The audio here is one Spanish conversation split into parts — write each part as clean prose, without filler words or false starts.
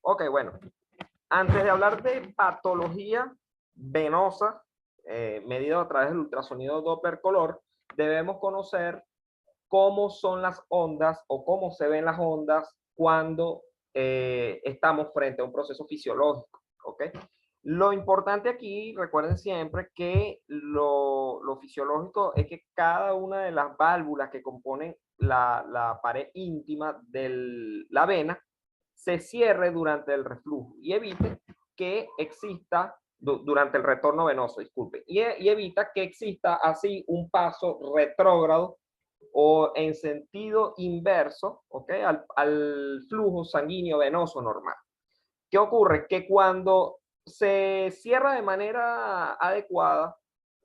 Ok, bueno. Antes de hablar de patología venosa, medida a través del ultrasonido Doppler color, debemos conocer cómo son las ondas o cómo se ven las ondas cuando estamos frente a un proceso fisiológico. ¿Ok? Lo importante aquí, recuerden siempre que lo fisiológico es que cada una de las válvulas que componen la pared íntima de la vena se cierre durante el reflujo y evite que exista, durante el retorno venoso, disculpe, y evita que exista así un paso retrógrado o en sentido inverso, ¿ok? Al flujo sanguíneo venoso normal. ¿Qué ocurre? Que cuando se cierra de manera adecuada,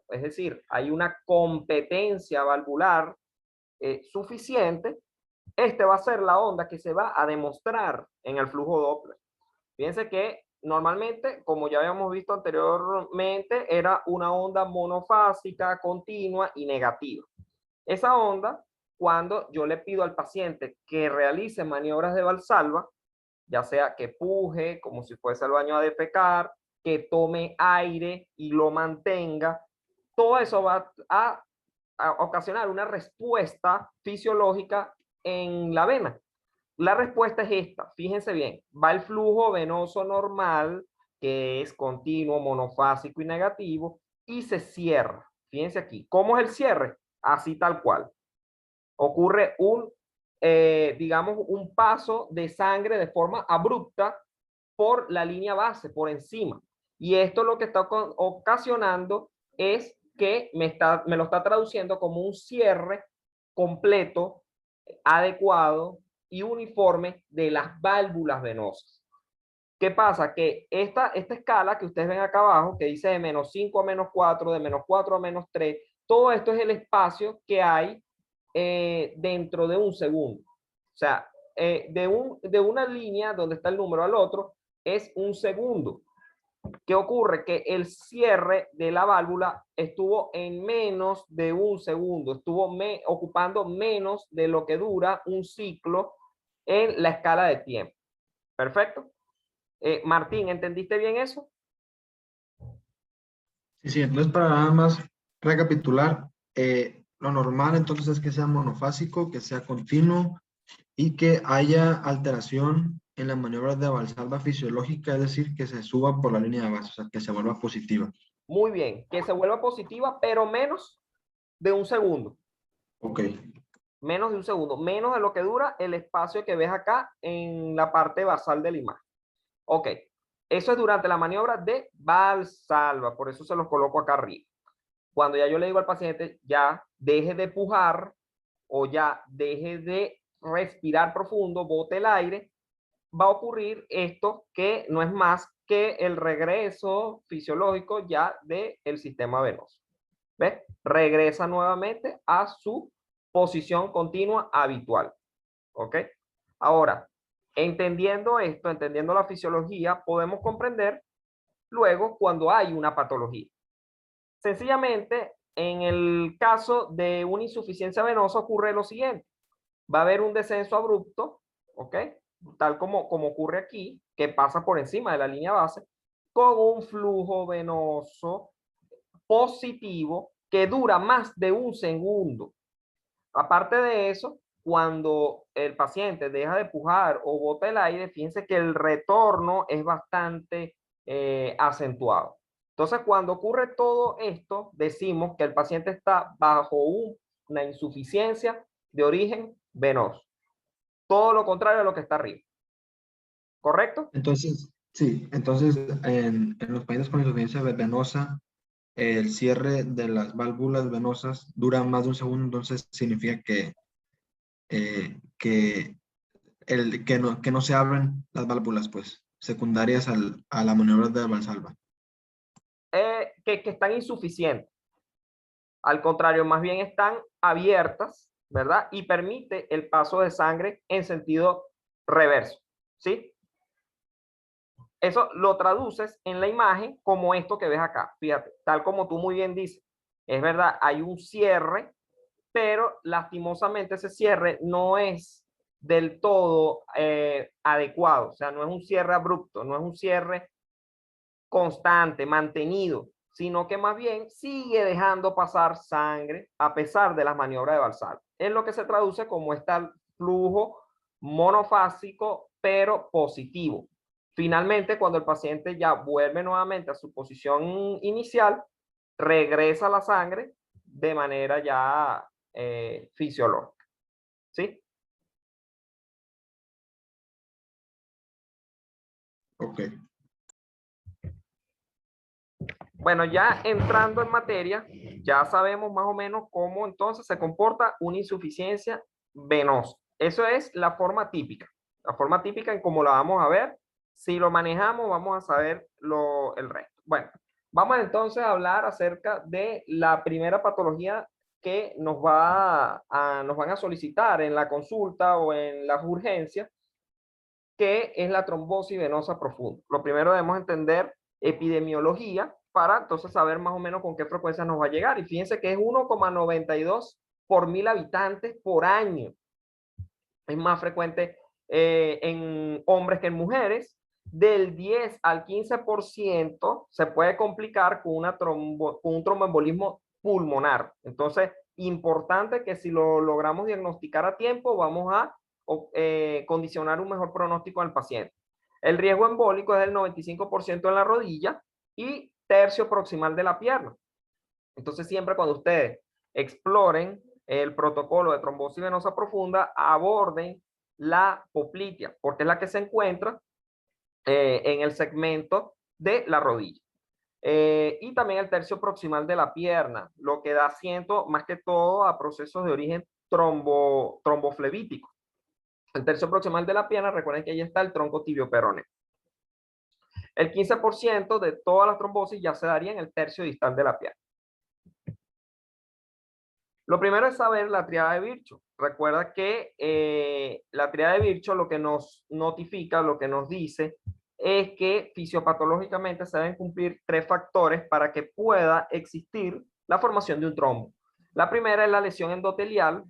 es decir, hay una competencia valvular suficiente, este va a ser la onda que se va a demostrar en el flujo Doppler. Fíjense que normalmente, como ya habíamos visto anteriormente, era una onda monofásica, continua y negativa. Esa onda, cuando yo le pido al paciente que realice maniobras de Valsalva, ya sea que puje como si fuese al baño a defecar, que tome aire y lo mantenga, todo eso va a ocasionar una respuesta fisiológica en la vena. La respuesta es esta, fíjense bien, va el flujo venoso normal, que es continuo, monofásico y negativo, y se cierra. Fíjense aquí, ¿cómo es el cierre? Así tal cual. Ocurre digamos, un paso de sangre de forma abrupta por la línea base, por encima. Y esto lo que está ocasionando es que me lo está traduciendo como un cierre completo, adecuado y uniforme de las válvulas venosas. ¿Qué pasa? Que esta escala que ustedes ven acá abajo, que dice de -5 a -4, de -4 a -3, todo esto es el espacio que hay dentro de un segundo. O sea, de una línea donde está el número al otro es un segundo. ¿Qué ocurre? Que el cierre de la válvula estuvo en menos de un segundo, estuvo ocupando menos de lo que dura un ciclo en la escala de tiempo. ¿Perfecto? Martín, ¿entendiste bien eso? Sí, sí, entonces para nada más recapitular, lo normal entonces es que sea monofásico, que sea continuo y que haya alteración en las maniobras de valsalva fisiológica, es decir, que se suba por la línea de base, o sea, que se vuelva positiva. Muy bien, que se vuelva positiva, pero menos de un segundo. Ok. Menos de un segundo, menos de lo que dura el espacio que ves acá en la parte basal de la imagen. Ok, eso es durante la maniobra de Valsalva, por eso se los coloco acá arriba. Cuando ya yo le digo al paciente, ya deje de pujar o ya deje de respirar profundo, bote el aire, va a ocurrir esto que no es más que el regreso fisiológico ya del sistema venoso. ¿Ves? Regresa nuevamente a su posición continua habitual. ¿Ok? Ahora, entendiendo esto, entendiendo la fisiología, podemos comprender luego cuando hay una patología. Sencillamente, en el caso de una insuficiencia venosa ocurre lo siguiente. Va a haber un descenso abrupto, ¿ok? Tal como ocurre aquí, que pasa por encima de la línea base, con un flujo venoso positivo que dura más de un segundo. Aparte de eso, cuando el paciente deja de pujar o bota el aire, fíjense que el retorno es bastante acentuado. Entonces, cuando ocurre todo esto, decimos que el paciente está bajo una insuficiencia de origen venoso. Todo lo contrario a lo que está arriba. ¿Correcto? Entonces, sí, entonces en los pacientes con insuficiencia venosa, el cierre de las válvulas venosas dura más de un segundo, entonces significa que que no se abren las válvulas, pues, secundarias a la maniobra de Valsalva. Que están insuficientes. Al contrario, más bien están abiertas, ¿verdad? Y permite el paso de sangre en sentido reverso, ¿sí? Eso lo traduces en la imagen como esto que ves acá. Fíjate, tal como tú muy bien dices. Es verdad, hay un cierre, pero lastimosamente ese cierre no es del todo adecuado, o sea, no es un cierre abrupto, no es un cierre constante, mantenido, sino que más bien sigue dejando pasar sangre a pesar de las maniobras de Valsalva. Es lo que se traduce como este flujo monofásico, pero positivo. Finalmente, cuando el paciente ya vuelve nuevamente a su posición inicial, regresa la sangre de manera ya fisiológica. ¿Sí? Ok. Bueno, ya entrando en materia, ya sabemos más o menos cómo entonces se comporta una insuficiencia venosa. Eso es la forma típica. La forma típica en cómo la vamos a ver. Si lo manejamos, vamos a saber el resto. Bueno, vamos entonces a hablar acerca de la primera patología que nos van a solicitar en la consulta o en las urgencias, que es la trombosis venosa profunda. Lo primero debemos entender epidemiología para entonces saber más o menos con qué frecuencia nos va a llegar. Y fíjense que es 1,92 por 1000 habitantes por año. Es más frecuente en hombres que en mujeres. Del 10 al 15% se puede complicar con un tromboembolismo pulmonar. Entonces, importante que si lo logramos diagnosticar a tiempo, vamos a condicionar un mejor pronóstico al paciente. El riesgo embólico es del 95% en la rodilla y tercio proximal de la pierna. Entonces, siempre cuando ustedes exploren el protocolo de trombosis venosa profunda, aborden la poplitea, porque es la que se encuentra en el segmento de la rodilla. Y también el tercio proximal de la pierna, lo que da asiento más que todo a procesos de origen tromboflebítico. El tercio proximal de la pierna, recuerden que ahí está el tronco tibio peroneo. El 15% de todas las trombosis ya se daría en el tercio distal de la pierna. Lo primero es saber la triada de Virchow. Recuerda que la triada de Virchow lo que nos notifica, lo que nos dice, es que fisiopatológicamente se deben cumplir 3 factores para que pueda existir la formación de un trombo. La primera es la lesión endotelial,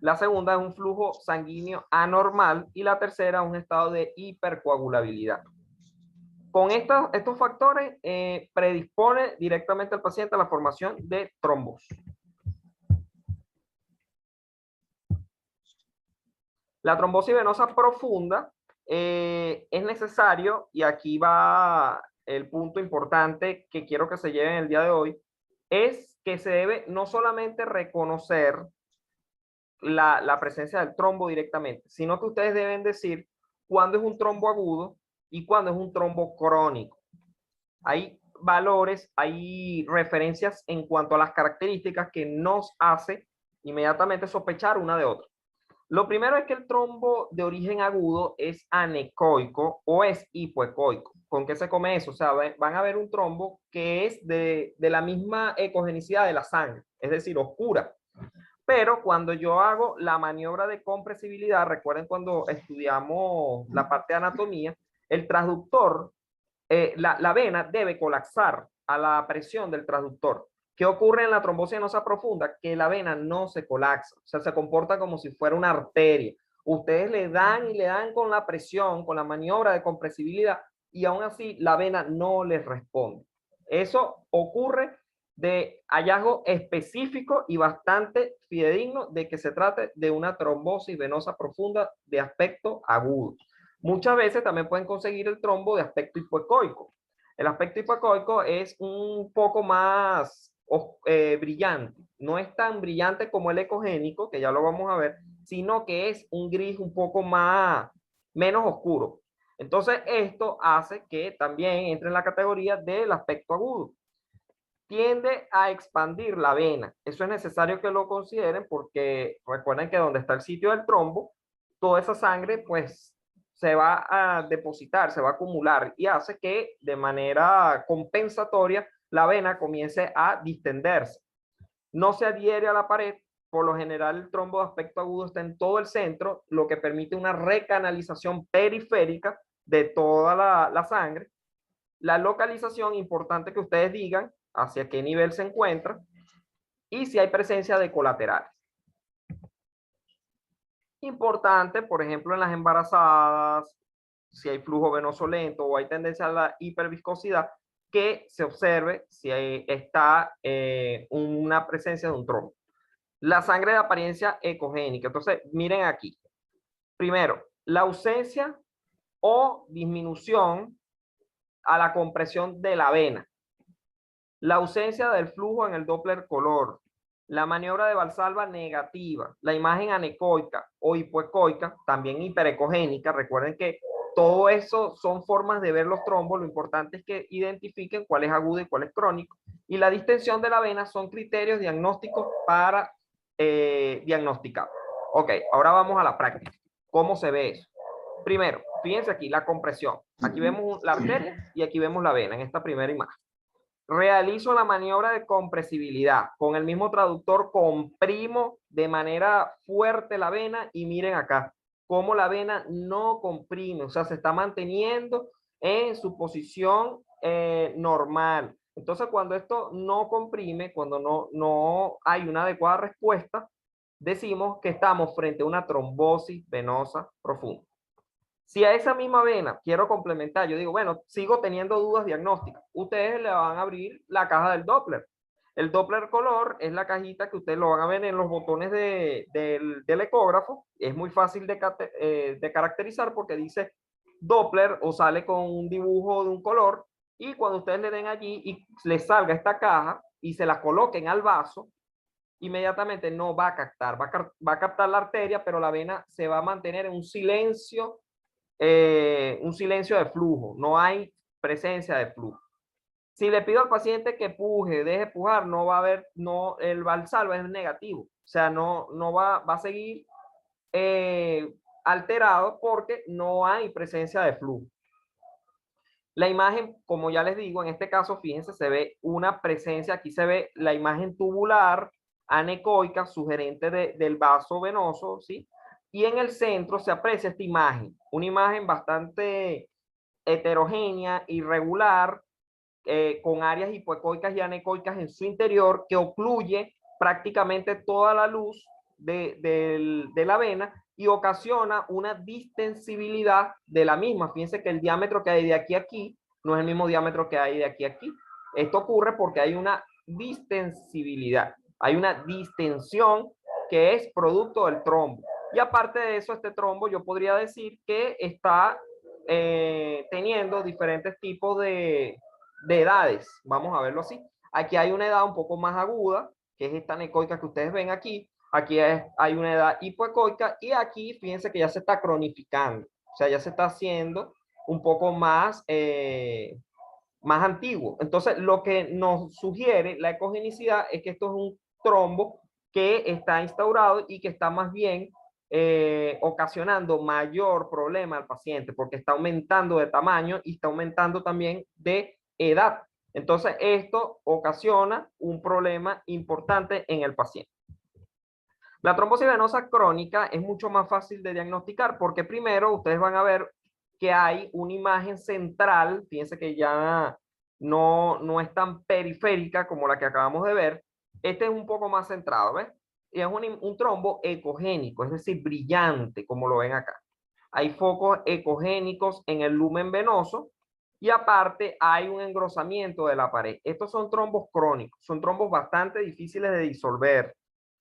la segunda es un flujo sanguíneo anormal y la tercera un estado de hipercoagulabilidad. Con estos factores predispone directamente al paciente a la formación de trombos. La trombosis venosa profunda es necesario, y aquí va el punto importante que quiero que se lleven el día de hoy, es que se debe no solamente reconocer la presencia del trombo directamente, sino que ustedes deben decir cuándo es un trombo agudo y cuándo es un trombo crónico. Hay valores, hay referencias en cuanto a las características que nos hace inmediatamente sospechar una de otra. Lo primero es que el trombo de origen agudo es anecoico o es hipoecoico. ¿Con qué se come eso? O sea, van a ver un trombo que es de la misma ecogenicidad de la sangre, es decir, oscura. Pero cuando yo hago la maniobra de compresibilidad, recuerden cuando estudiamos la parte de anatomía, el transductor, la vena debe colapsar a la presión del transductor. ¿Qué ocurre en la trombosis venosa profunda? Que la vena no se colapsa, o sea, se comporta como si fuera una arteria. Ustedes le dan y le dan con la presión, con la maniobra de compresibilidad, y aún así la vena no les responde. Eso ocurre de hallazgo específico y bastante fidedigno de que se trate de una trombosis venosa profunda de aspecto agudo. Muchas veces también pueden conseguir el trombo de aspecto hipoecoico. El aspecto hipoecoico es un poco más brillante. No es tan brillante como el ecogénico, que ya lo vamos a ver, sino que es un gris un poco menos oscuro. Entonces, esto hace que también entre en la categoría del aspecto agudo. Tiende a expandir la vena. Eso es necesario que lo consideren porque recuerden que donde está el sitio del trombo, toda esa sangre pues se va a depositar, se va a acumular y hace que de manera compensatoria la vena comience a distenderse. No se adhiere a la pared, por lo general el trombo de aspecto agudo está en todo el centro, lo que permite una recanalización periférica de toda la sangre. La localización, importante que ustedes digan hacia qué nivel se encuentra y si hay presencia de colaterales. Importante, por ejemplo, en las embarazadas, si hay flujo venoso lento o hay tendencia a la hiperviscosidad, que se observe si está una presencia de un trombo. La sangre de apariencia ecogénica. Entonces, miren aquí. Primero, la ausencia o disminución a la compresión de la vena. La ausencia del flujo en el Doppler color. La maniobra de Valsalva negativa. La imagen anecoica o hipoecoica, también hiperecogénica. Recuerden que todo eso son formas de ver los trombos. Lo importante es que identifiquen cuál es agudo y cuál es crónico. Y la distensión de la vena son criterios diagnósticos para diagnosticar. Ok, ahora vamos a la práctica. ¿Cómo se ve eso? Primero, fíjense aquí la compresión. Aquí vemos la arteria y aquí vemos la vena en esta primera imagen. Realizo la maniobra de compresibilidad. Con el mismo traductor comprimo de manera fuerte la vena y miren acá cómo la vena no comprime, o sea, se está manteniendo en su posición normal. Entonces, cuando esto no comprime, cuando no hay una adecuada respuesta, decimos que estamos frente a una trombosis venosa profunda. Si a esa misma vena quiero complementar, yo digo, bueno, sigo teniendo dudas diagnósticas, ustedes le van a abrir la caja del Doppler. El Doppler color es la cajita que ustedes lo van a ver en los botones del ecógrafo. Es muy fácil de caracterizar porque dice Doppler o sale con un dibujo de un color, y cuando ustedes le den allí y les salga esta caja y se la coloquen al vaso, inmediatamente no va a captar, va a captar la arteria, pero la vena se va a mantener en un silencio de flujo, no hay presencia de flujo. Si le pido al paciente que puje, deje pujar, no va a haber, no, el Valsalva es negativo, o sea, no va a seguir alterado porque no hay presencia de flujo. La imagen, como ya les digo, en este caso, fíjense, se ve una presencia, aquí se ve la imagen tubular, anecoica, sugerente del vaso venoso, ¿sí? Y en el centro se aprecia esta imagen, una imagen bastante heterogénea, irregular, con áreas hipoecoicas y anecoicas en su interior, que ocluye prácticamente toda la luz de la vena y ocasiona una distensibilidad de la misma. Fíjense que el diámetro que hay de aquí a aquí no es el mismo diámetro que hay de aquí a aquí. Esto ocurre porque hay una distensibilidad, hay una distensión que es producto del trombo. Y aparte de eso, este trombo yo podría decir que está teniendo diferentes tipos de edades, vamos a verlo así. Aquí hay una edad un poco más aguda, que es esta anecoica que ustedes ven aquí. Aquí hay una edad hipoecoica y aquí fíjense que ya se está cronificando, o sea, ya se está haciendo un poco más, más antiguo. Entonces, lo que nos sugiere la ecogenicidad es que esto es un trombo que está instaurado y que está más bien ocasionando mayor problema al paciente porque está aumentando de tamaño y está aumentando también de edad. Entonces, esto ocasiona un problema importante en el paciente. La trombosis venosa crónica es mucho más fácil de diagnosticar porque primero ustedes van a ver que hay una imagen central, fíjense que ya no es tan periférica como la que acabamos de ver. Este es un poco más centrado, ¿ves? Y es un trombo ecogénico, es decir, brillante, como lo ven acá. Hay focos ecogénicos en el lumen venoso y aparte hay un engrosamiento de la pared. Estos son trombos crónicos, son trombos bastante difíciles de disolver.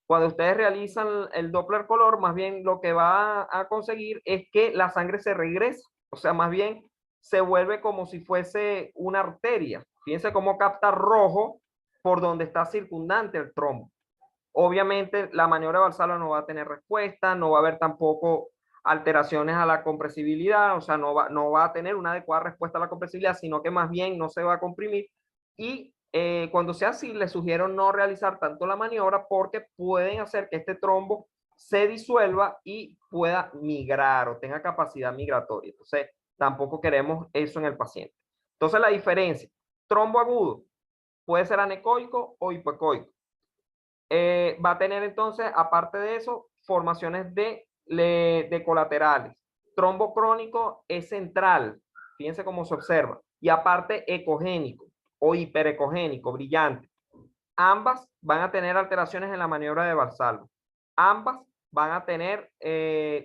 Cuando ustedes realizan el Doppler color, más bien lo que va a conseguir es que la sangre se regrese, o sea, más bien se vuelve como si fuese una arteria. Fíjense cómo capta rojo por donde está circundante el trombo. Obviamente la maniobra de Valsalva no va a tener respuesta, no va a haber tampoco alteraciones a la compresibilidad, o sea, no va a tener una adecuada respuesta a la compresibilidad, sino que más bien no se va a comprimir. Y cuando sea así, les sugiero no realizar tanto la maniobra porque pueden hacer que este trombo se disuelva y pueda migrar o tenga capacidad migratoria. Entonces, tampoco queremos eso en el paciente. Entonces, la diferencia, trombo agudo puede ser anecoico o hipoecoico. Va a tener entonces, aparte de eso, formaciones de colaterales. Trombo crónico es central, fíjense cómo se observa, y aparte ecogénico o hiperecogénico, brillante. Ambas van a tener alteraciones en la maniobra de Valsalva. Ambas van a tener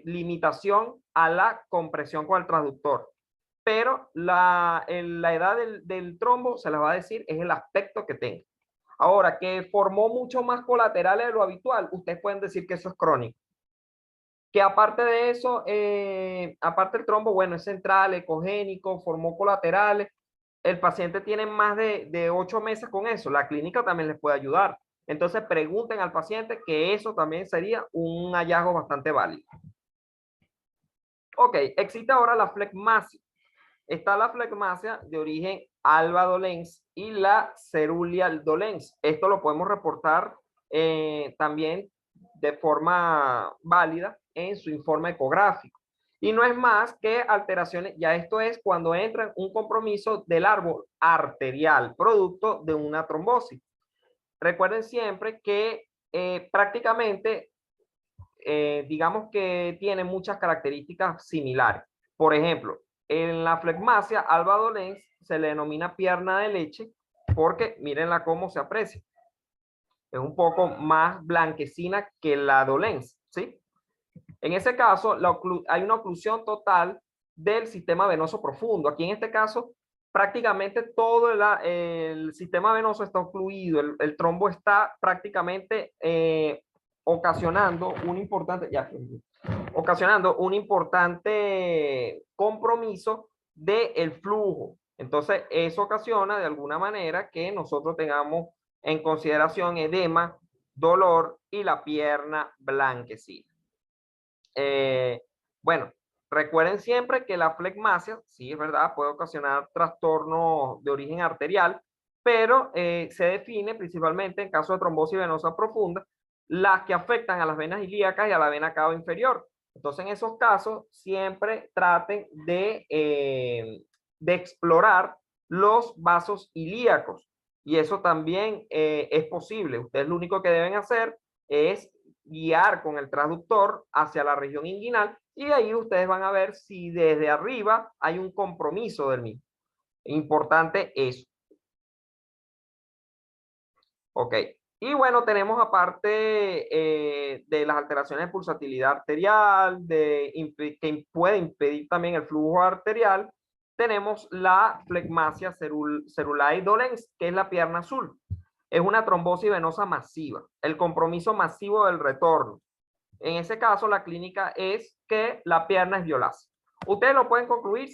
limitación a la compresión con el transductor. Pero la edad del trombo se les va a decir es el aspecto que tenga. Ahora, que formó mucho más colaterales de lo habitual, ustedes pueden decir que eso es crónico. Que aparte de eso, aparte el trombo, bueno, es central, ecogénico, formó colaterales. El paciente tiene más de 8 meses con eso. La clínica también les puede ayudar. Entonces pregunten al paciente, que eso también sería un hallazgo bastante válido. Ok, existe ahora la flegmasia. Está la flegmasia de origen alba dolens y la ceruleal dolens. Esto lo podemos reportar también de forma válida en su informe ecográfico. Y no es más que alteraciones, ya esto es cuando entra un compromiso del árbol arterial, producto de una trombosis. Recuerden siempre que prácticamente, digamos que tiene muchas características similares. Por ejemplo, en la flegmasia alba dolens se le denomina pierna de leche porque mírenla cómo se aprecia. Es un poco más blanquecina que la dolens, ¿sí? En ese caso, hay una oclusión total del sistema venoso profundo. Aquí en este caso, prácticamente todo el sistema venoso está ocluido. El trombo está prácticamente ocasionando un importante compromiso del flujo. Entonces, eso ocasiona de alguna manera que nosotros tengamos en consideración edema, dolor y la pierna blanquecina. Bueno, recuerden siempre que la flegmasia, sí es verdad, puede ocasionar trastornos de origen arterial, pero se define principalmente en caso de trombosis venosa profunda, las que afectan a las venas ilíacas y a la vena cava inferior. Entonces, en esos casos, siempre traten de explorar los vasos ilíacos. Y eso también es posible. Ustedes lo único que deben hacer es guiar con el transductor hacia la región inguinal y de ahí ustedes van a ver si desde arriba hay un compromiso del mismo. Importante eso. Ok. Y bueno, tenemos aparte de las alteraciones de pulsatilidad arterial, que puede impedir también el flujo arterial, tenemos la flegmasia cerulae dolens, que es la pierna azul. Es una trombosis venosa masiva, el compromiso masivo del retorno. En ese caso, la clínica es que la pierna es violácea. Ustedes lo pueden concluir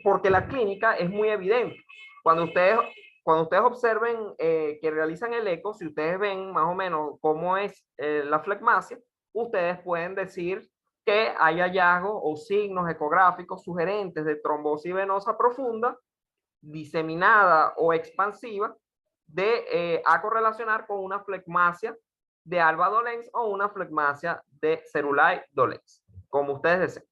porque la clínica es muy evidente. Cuando ustedes observen que realizan el eco, si ustedes ven más o menos cómo es la flegmasia, ustedes pueden decir que hay hallazgos o signos ecográficos sugerentes de trombosis venosa profunda, diseminada o expansiva, a correlacionar con una flegmasia de alba dolens o una flegmasia de cerulae dolens, como ustedes deseen.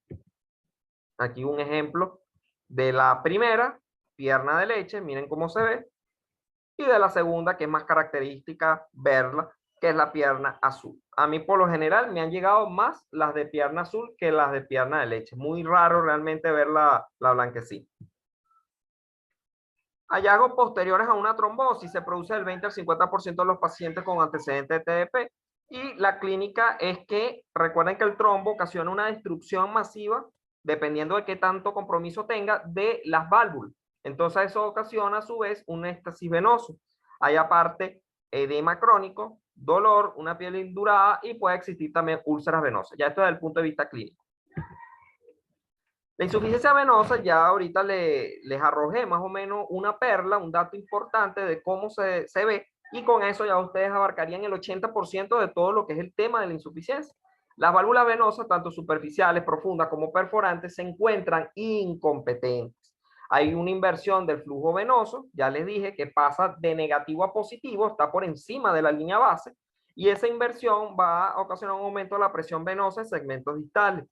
Aquí un ejemplo de la primera, pierna de leche, miren cómo se ve, y de la segunda, que es más característica verla, que es la pierna azul. A mí por lo general me han llegado más las de pierna azul que las de pierna de leche. Muy raro realmente ver la blanquecina. Hallazgos posteriores a una trombosis se produce el 20 al 50% de los pacientes con antecedentes de TDP. Y la clínica es que, recuerden que el trombo ocasiona una destrucción masiva, dependiendo de qué tanto compromiso tenga, de las válvulas. Entonces eso ocasiona a su vez un éxtasis venoso. Hay aparte edema crónico, dolor, una piel indurada y puede existir también úlceras venosas. Ya esto desde el punto de vista clínico. La insuficiencia venosa, ya ahorita les arrojé más o menos una perla, un dato importante de cómo se ve, y con eso ya ustedes abarcarían el 80% de todo lo que es el tema de la insuficiencia. Las válvulas venosas, tanto superficiales, profundas como perforantes, se encuentran incompetentes. Hay una inversión del flujo venoso, ya les dije que pasa de negativo a positivo, está por encima de la línea base, y esa inversión va a ocasionar un aumento de la presión venosa en segmentos distales.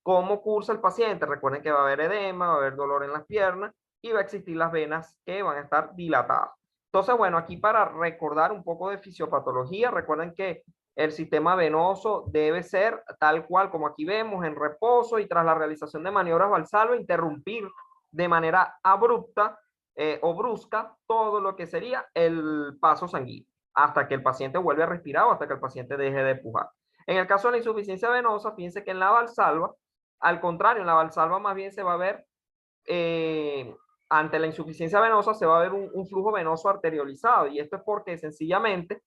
¿Cómo cursa el paciente? Recuerden que va a haber edema, va a haber dolor en las piernas y va a existir las venas que van a estar dilatadas. Entonces, bueno, aquí para recordar un poco de fisiopatología, recuerden que el sistema venoso debe ser tal cual como aquí vemos, en reposo y tras la realización de maniobras valsalva, interrumpir de manera abrupta o brusca todo lo que sería el paso sanguíneo, hasta que el paciente vuelve a respirar o hasta que el paciente deje de pujar. En el caso de la insuficiencia venosa, fíjense que en la valsalva, al contrario, en la valsalva más bien se va a ver, ante la insuficiencia venosa, se va a ver un flujo venoso arteriolizado. Y esto es porque sencillamente,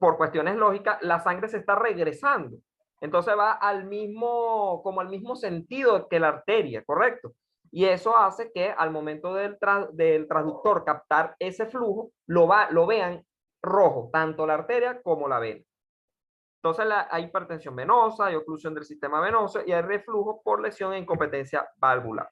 por cuestiones lógicas, la sangre se está regresando. Entonces va al mismo, como al mismo sentido que la arteria, ¿correcto? Y eso hace que al momento del transductor captar ese flujo, lo vean rojo, tanto la arteria como la vena. Entonces hay hipertensión venosa, hay oclusión del sistema venoso y hay reflujo por lesión e incompetencia valvular.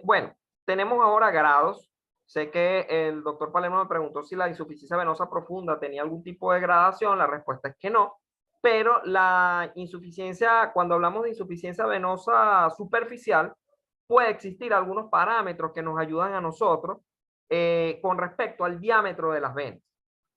Bueno, tenemos ahora grados. Sé que el doctor Palermo me preguntó si la insuficiencia venosa profunda tenía algún tipo de gradación. La respuesta es que no. Pero la insuficiencia, cuando hablamos de insuficiencia venosa superficial, puede existir algunos parámetros que nos ayudan a nosotros con respecto al diámetro de las venas.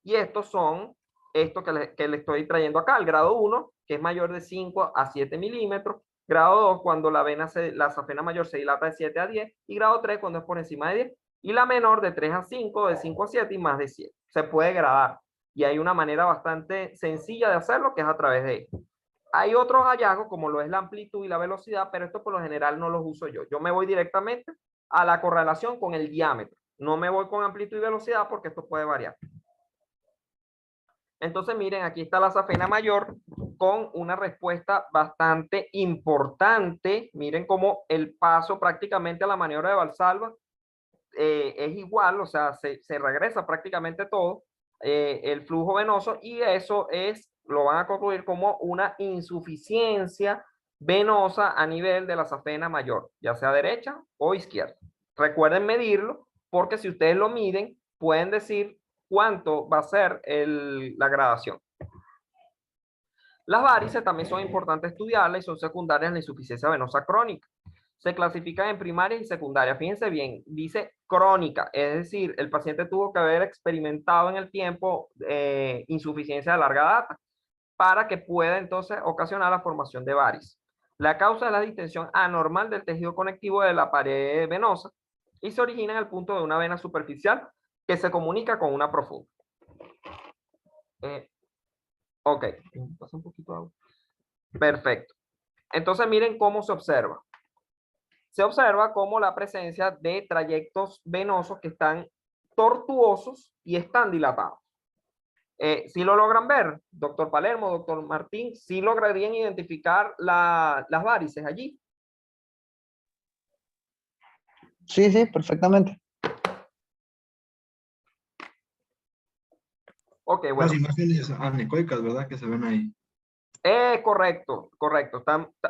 Y estos son, esto que le estoy trayendo acá, el grado 1, que es mayor de 5 a 7 milímetros, grado 2, cuando la safena mayor se dilata de 7 a 10, y grado 3, cuando es por encima de 10, y la menor de 3 a 5, de 5 a 7 y más de 7. Se puede gradar, y hay una manera bastante sencilla de hacerlo, que es a través de esto. Hay otros hallazgos, como lo es la amplitud y la velocidad, pero esto por lo general no los uso yo. Yo me voy directamente a la correlación con el diámetro. No me voy con amplitud y velocidad porque esto puede variar. Entonces, miren, aquí está la safena mayor con una respuesta bastante importante. Miren cómo el paso prácticamente a la maniobra de Valsalva es igual, o sea, se regresa prácticamente todo, el flujo venoso, y eso lo van a concluir como una insuficiencia venosa a nivel de la safena mayor, ya sea derecha o izquierda. Recuerden medirlo, porque si ustedes lo miden, pueden decir cuánto va a ser la gradación. Las varices también son importantes estudiarlas y son secundarias en la insuficiencia venosa crónica. Se clasifican en primaria y secundaria. Fíjense bien, dice crónica, es decir, el paciente tuvo que haber experimentado en el tiempo insuficiencia de larga data para que pueda entonces ocasionar la formación de varices. La causa es la distensión anormal del tejido conectivo de la pared venosa y se origina en el punto de una vena superficial que se comunica con una profunda. Ok, pasa un poquito de agua. Perfecto. Entonces miren cómo se observa. Se observa como la presencia de trayectos venosos que están tortuosos y están dilatados. ¿Sí lo logran ver, doctor Palermo, doctor Martín? ¿Sí lograrían identificar las varices allí? Sí, sí, perfectamente. Ok, bueno. Las imágenes anecoicas, ¿verdad? Que se ven ahí. Correcto, correcto.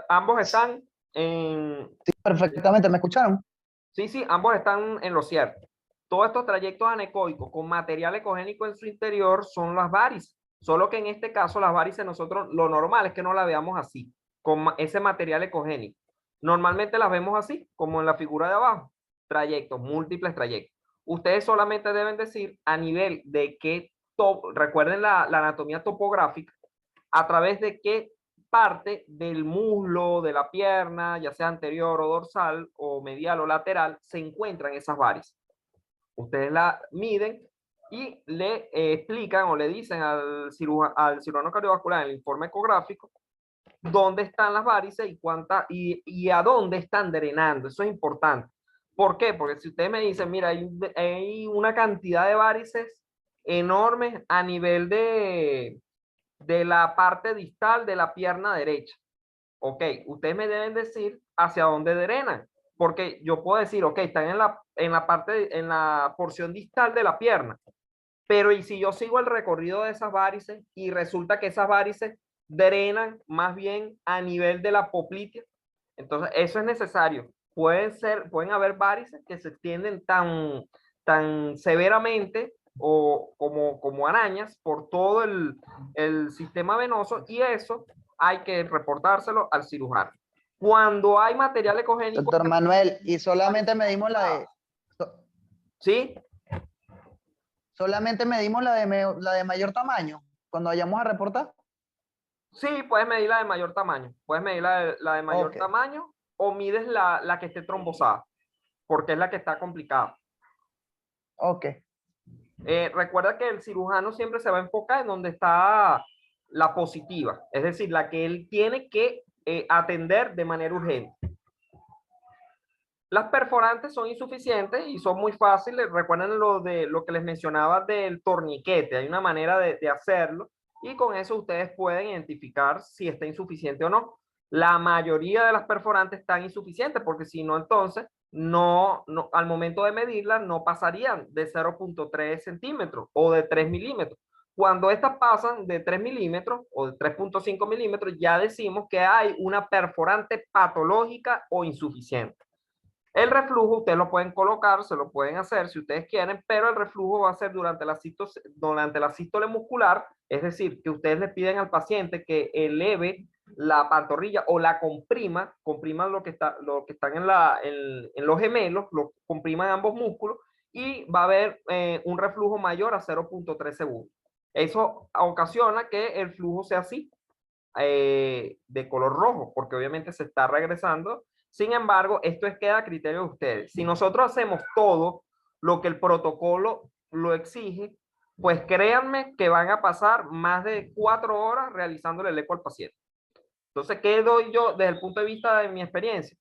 Ambos están en... Sí, perfectamente. ¿Me escucharon? Sí, ambos están en lo cierto. Todos estos trayectos anecoicos con material ecogénico en su interior son las varices. Solo que en este caso las varices nosotros lo normal es que no la veamos así, con ese material ecogénico. Normalmente las vemos así, como en la figura de abajo. Trayectos, múltiples trayectos. Ustedes solamente deben decir a nivel de qué, recuerden la anatomía topográfica, a través de qué parte del muslo, de la pierna, ya sea anterior o dorsal, o medial o lateral, se encuentran esas varices. Ustedes la miden y le explican o le dicen al cirujano cardiovascular en el informe ecográfico dónde están las varices y a dónde están drenando. Eso es importante. ¿Por qué? Porque si ustedes me dicen, mira, hay una cantidad de varices enormes a nivel de la parte distal de la pierna derecha. Ok, ustedes me deben decir hacia dónde drenan, porque yo puedo decir, ok, están en la porción distal de la pierna, pero y si yo sigo el recorrido de esas varices y resulta que esas varices drenan más bien a nivel de la poplitea, entonces eso es necesario. Pueden haber varices que se extienden tan severamente o como arañas por todo el sistema venoso, y eso hay que reportárselo al cirujano. Cuando hay material ecogénico... Doctor Manuel, y solamente medimos ¿Sí? solamente medimos la de mayor tamaño cuando vayamos a reportar. Sí, puedes medir la de mayor tamaño. Puedes medir la de mayor Ok. tamaño, o mides la que esté trombosada, porque es la que está complicada. Ok. Recuerda que el cirujano siempre se va a enfocar en donde está la positiva, es decir, la que él tiene que atender de manera urgente. Las perforantes son insuficientes y son muy fáciles. Recuerden lo que les mencionaba del torniquete. Hay una manera de hacerlo y con eso ustedes pueden identificar si está insuficiente o no. La mayoría de las perforantes están insuficientes porque si no, entonces al momento de medirlas no pasarían de 0.3 centímetros o de 3 milímetros. Cuando estas pasan de 3 milímetros o de 3.5 milímetros, ya decimos que hay una perforante patológica o insuficiente. El reflujo ustedes lo pueden colocar, se lo pueden hacer si ustedes quieren, pero el reflujo va a ser durante la sístole muscular, es decir, que ustedes le piden al paciente que eleve la pantorrilla o la compriman lo que están en los gemelos, lo compriman ambos músculos y va a haber un reflujo mayor a 0.3 segundos. Eso ocasiona que el flujo sea así, de color rojo, porque obviamente se está regresando. Sin embargo, esto queda a criterio de ustedes. Si nosotros hacemos todo lo que el protocolo lo exige, pues créanme que van a pasar más de 4 horas realizándole el eco al paciente. Entonces, ¿qué doy yo desde el punto de vista de mi experiencia?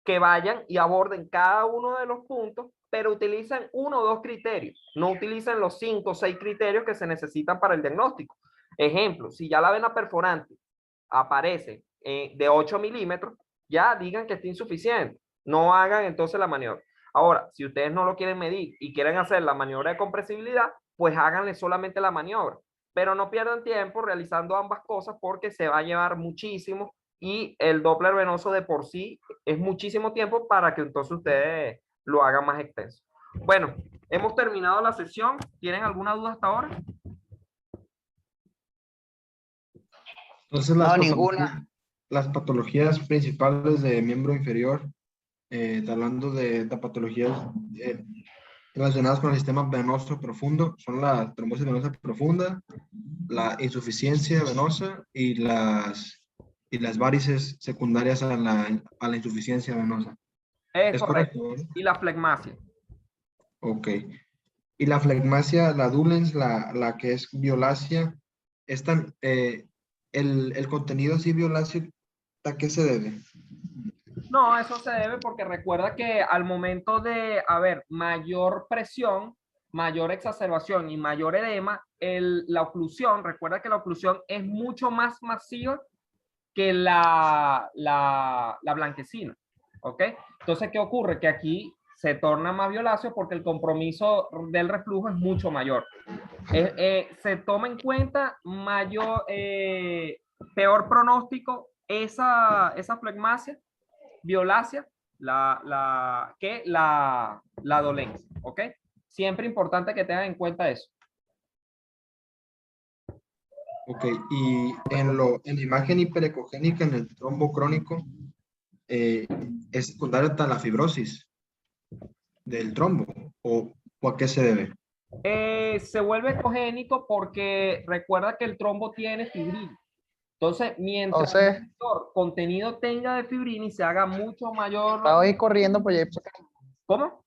Que vayan y aborden cada uno de los puntos, pero utilicen 1 o 2 criterios. No utilicen los 5 o 6 criterios que se necesitan para el diagnóstico. Ejemplo, si ya la vena perforante aparece de 8 milímetros, ya digan que está insuficiente. No hagan entonces la maniobra. Ahora, si ustedes no lo quieren medir y quieren hacer la maniobra de compresibilidad, pues háganle solamente la maniobra. Pero no pierdan tiempo realizando ambas cosas porque se va a llevar muchísimo y el Doppler venoso de por sí es muchísimo tiempo para que entonces ustedes lo hagan más extenso. Bueno, hemos terminado la sesión. ¿Tienen alguna duda hasta ahora? Entonces, No, ninguna. las patologías principales de miembro inferior, hablando de patologías relacionadas con el sistema venoso profundo, son la trombosis venosa profunda, la insuficiencia venosa y las varices secundarias a la insuficiencia venosa. Es correcto, correcto. ¿verdad? Y la flegmasia. Ok. Y la flegmasia, la Dulens, la que es violácea, el contenido así violáceo, ¿a qué se debe? No, eso se debe porque recuerda que al momento de haber mayor presión, mayor exacerbación y mayor edema, la oclusión, recuerda que la oclusión es mucho más masiva que la blanquecina, ¿ok? Entonces, ¿qué ocurre? Que aquí se torna más violáceo porque el compromiso del reflujo es mucho mayor. Se toma en cuenta peor pronóstico esa flegmasia violácea que la dolencia, ¿ok? Siempre importante que tengan en cuenta eso. Ok, y en la imagen hiperecogénica en el trombo crónico, ¿es secundaria a la fibrosis del trombo? ¿O a qué se debe? Se vuelve ecogénico porque recuerda que el trombo tiene fibrina. Entonces, mientras Entonces, mayor contenido tenga de fibrina y se haga mucho mayor... estaba ahí corriendo por allá. ¿Cómo?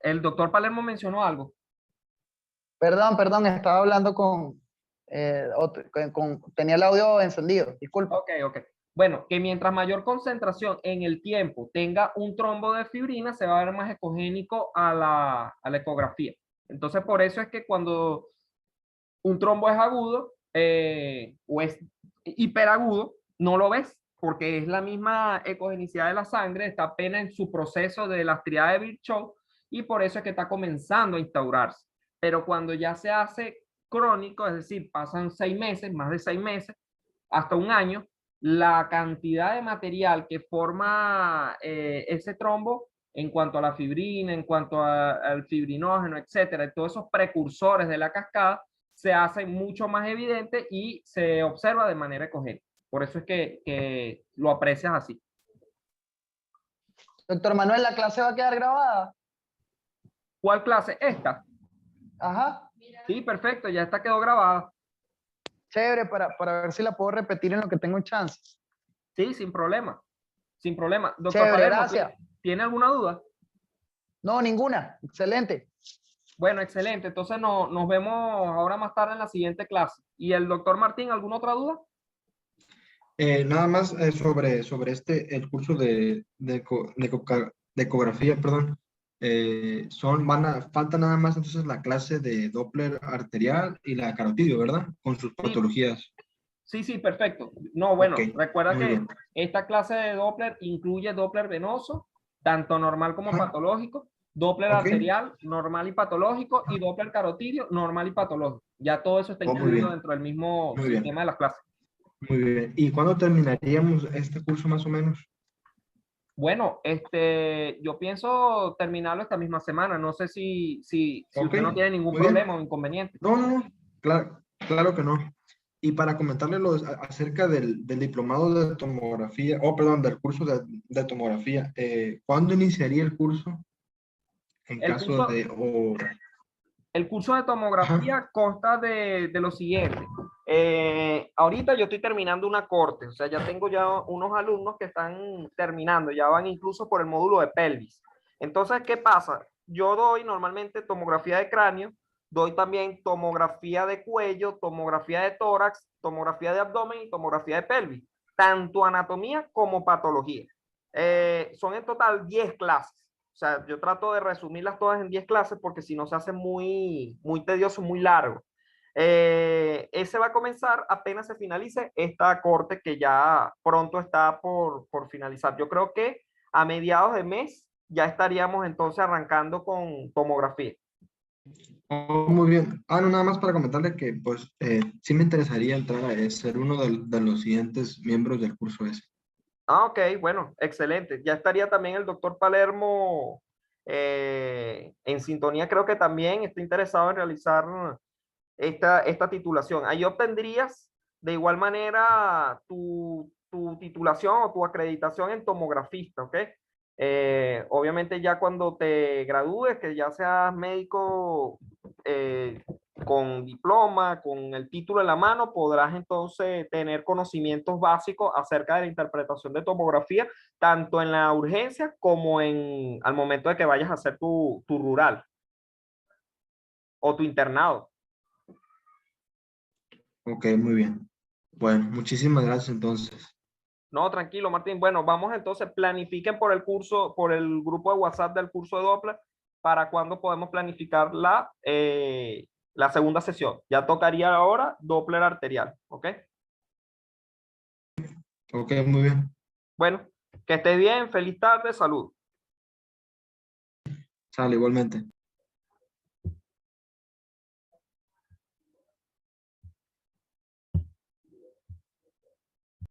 El doctor Palermo mencionó algo. Perdón, estaba hablando tenía el audio encendido, disculpa. Ok. Bueno, que mientras mayor concentración en el tiempo tenga un trombo de fibrina, se va a ver más ecogénico a la ecografía. Entonces, por eso es que cuando un trombo es agudo o es hiperagudo, no lo ves, porque es la misma ecogenicidad de la sangre, está apenas en su proceso de la triada de Virchow y por eso es que está comenzando a instaurarse. Pero cuando ya se hace crónico, es decir, pasan 6 meses, más de 6 meses, hasta un año, la cantidad de material que forma ese trombo en cuanto a la fibrina, en cuanto al fibrinógeno, etcétera, todos esos precursores de la cascada, se hace mucho más evidente y se observa de manera ecogénica. Por eso es que lo aprecias así. Doctor Manuel, ¿la clase va a quedar grabada? ¿Cuál clase? Esta. Ajá. Sí, perfecto, ya esta quedó grabada. Chévere, para ver si la puedo repetir en lo que tengo chance. Sí, sin problema. Sin problema. Doctor Chévere, Palermo, gracias. ¿tiene alguna duda? No, ninguna. Excelente. Bueno, excelente. Entonces nos vemos ahora más tarde en la siguiente clase. ¿Y el doctor Martín, alguna otra duda? Nada más sobre el curso de ecografía, perdón. Falta nada más entonces la clase de Doppler arterial y la carotidio, ¿verdad? Con sus Sí, patologías. sí, sí, perfecto. No, Ok, bueno, recuerda muy que bien. esta clase de Doppler incluye Doppler venoso, tanto normal como Ajá, patológico, Doppler ok. arterial, normal y patológico, y Doppler carotidio, normal y patológico. Ya todo eso está Oh, muy incluido bien, dentro del mismo muy bien, sistema de las clases. muy bien. ¿Y cuándo terminaríamos este curso más o menos? Bueno, yo pienso terminarlo esta misma semana. No sé si Ok, usted no tiene ningún muy bien. problema o inconveniente. No, no, no, claro, claro que no. Y para comentarle acerca del diplomado de tomografía, perdón, del curso de tomografía, ¿cuándo iniciaría el curso? En El caso curso, el curso de ajá, tomografía consta de lo siguiente. Ahorita yo estoy terminando una corte, o sea, ya tengo ya unos alumnos que están terminando, ya van incluso por el módulo de pelvis. Entonces, ¿qué pasa? Yo doy normalmente tomografía de cráneo, doy también tomografía de cuello, tomografía de tórax, tomografía de abdomen y tomografía de pelvis, tanto anatomía como patología. Son en total 10 clases. O sea, yo trato de resumirlas todas en 10 clases porque si no se hace muy tedioso, muy largo. Ese va a comenzar apenas se finalice esta corte que ya pronto está por finalizar. Yo creo que a mediados de mes ya estaríamos entonces arrancando con tomografía. oh, muy bien. No, nada más para comentarle que pues sí me interesaría entrar a ser uno de los siguientes miembros del curso ese. Ok, bueno, excelente. Ya estaría también el doctor Palermo en sintonía, creo que también está interesado en realizar esta titulación. Ahí obtendrías de igual manera tu titulación o tu acreditación en tomografista, ¿ok? Obviamente ya cuando te gradúes, que ya seas médico con diploma, con el título en la mano, podrás entonces tener conocimientos básicos acerca de la interpretación de tomografía, tanto en la urgencia como al momento de que vayas a hacer tu rural o tu internado. Ok, muy bien. Bueno, muchísimas gracias entonces. No, tranquilo, Martín. Bueno, vamos entonces, planifiquen por el curso, por el grupo de WhatsApp del curso de Doppler, para cuándo podemos planificar la segunda sesión. Ya tocaría ahora Doppler arterial, ¿ok? Ok, muy bien. Bueno, que esté bien, feliz tarde, salud. Sale igualmente.